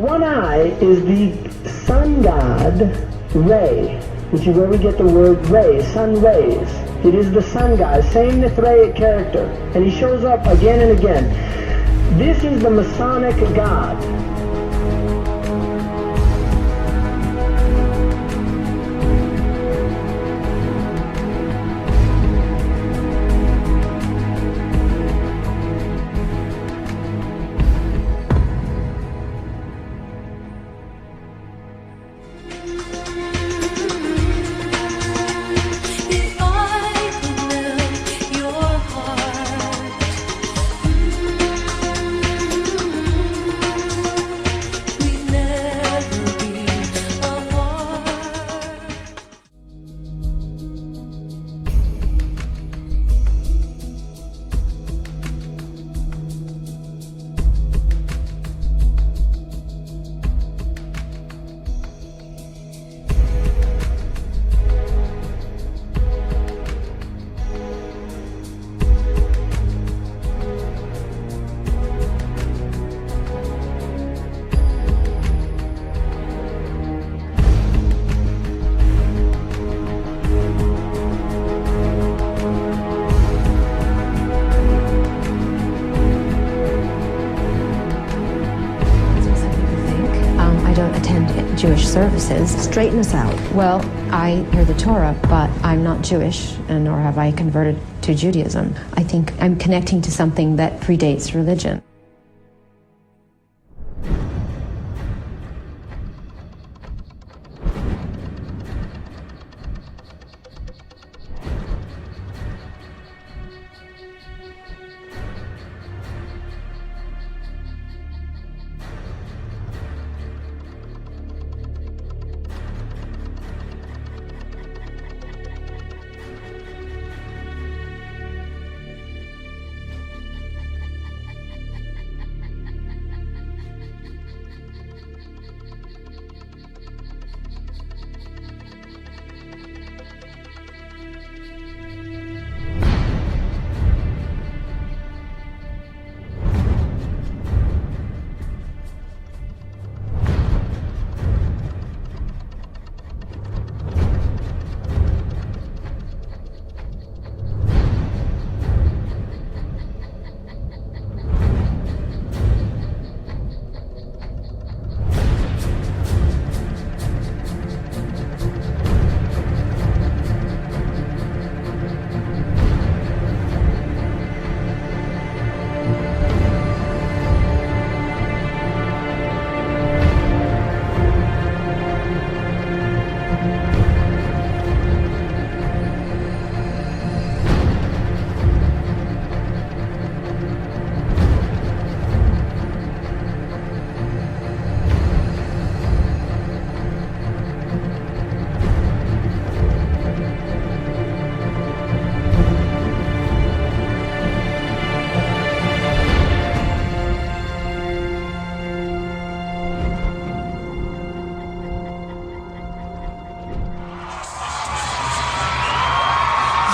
one eye is the sun god Re, which is where we get the word ray, sun rays. It is the sun god, same Mithraic character, and he shows up again and again. This is the Masonic god. Jewish services. Straighten us out. Well, I hear the Torah, but I'm not Jewish, and nor have I converted to Judaism. I think I'm connecting to something that predates religion.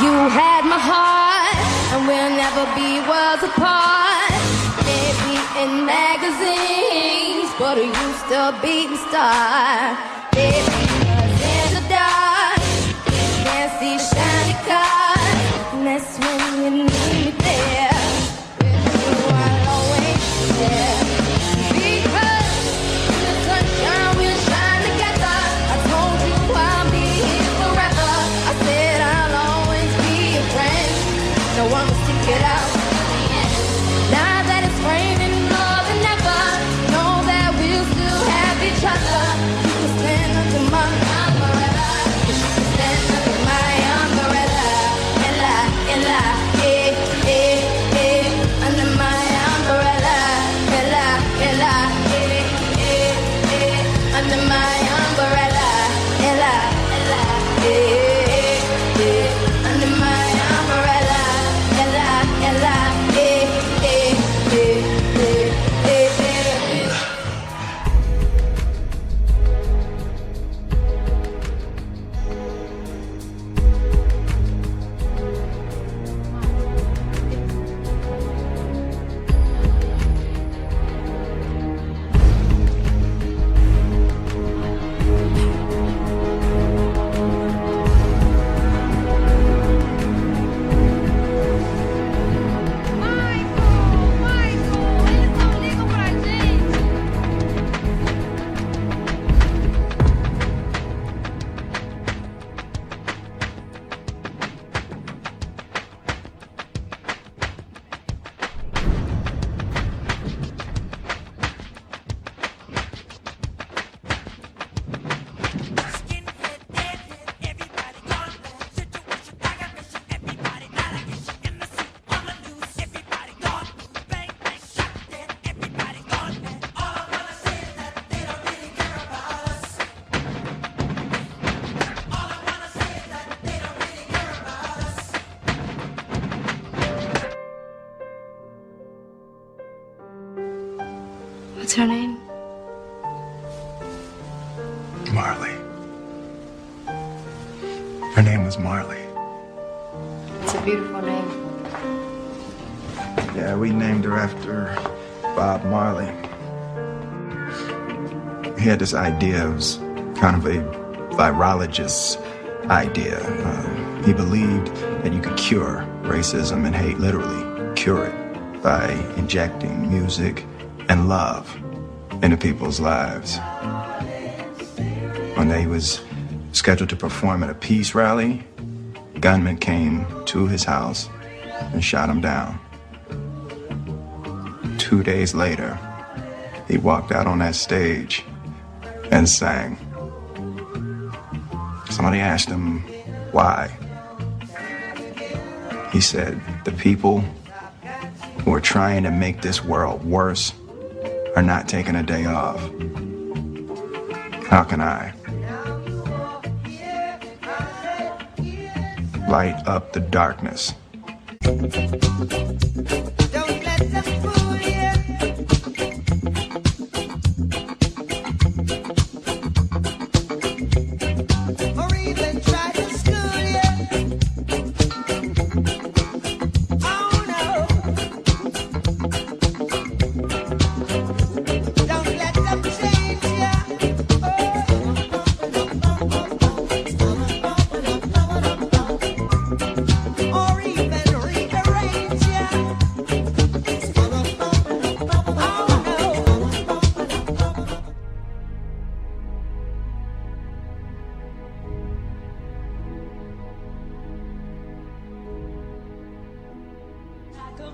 You had my heart, and we'll never be worlds apart. Maybe in magazines, but you still beating star. Baby, in the dark, can't see shiny cars, and that's when you need me there. With you, I'll always be there. Because in the sunshine we'll shine together. I told you I'll be here forever. I said I'll always be your friend. No one will stick it out. Now that it's raining more than ever, know that we'll still have each other. You can stand under my umbrella. You can stand under my umbrella. Ella, Ella, eh, eh, eh. Under my umbrella. Ella, Ella, eh, eh, eh. Under my umbrella. Ella, Ella, eh, eh, eh. Under my umbrella. Ella, Ella. her name? Marley. Her name was Marley. It's a beautiful name. Yeah, we named her after Bob Marley. He had this idea, it was kind of a virologist's idea. He believed that you could cure racism and hate, literally cure it, by injecting music and love into people's lives. One day he was scheduled to perform at a peace rally. Gunmen came to his house and shot him down. 2 days later, he walked out on that stage and sang. Somebody asked him why. He said, the people who are trying to make this world worse are not taking a day off. How can I light up the darkness? Don't let them fool you. Or even try to school you. Oh no. Don't let them change you. Or even rearrange you. Oh no. Like a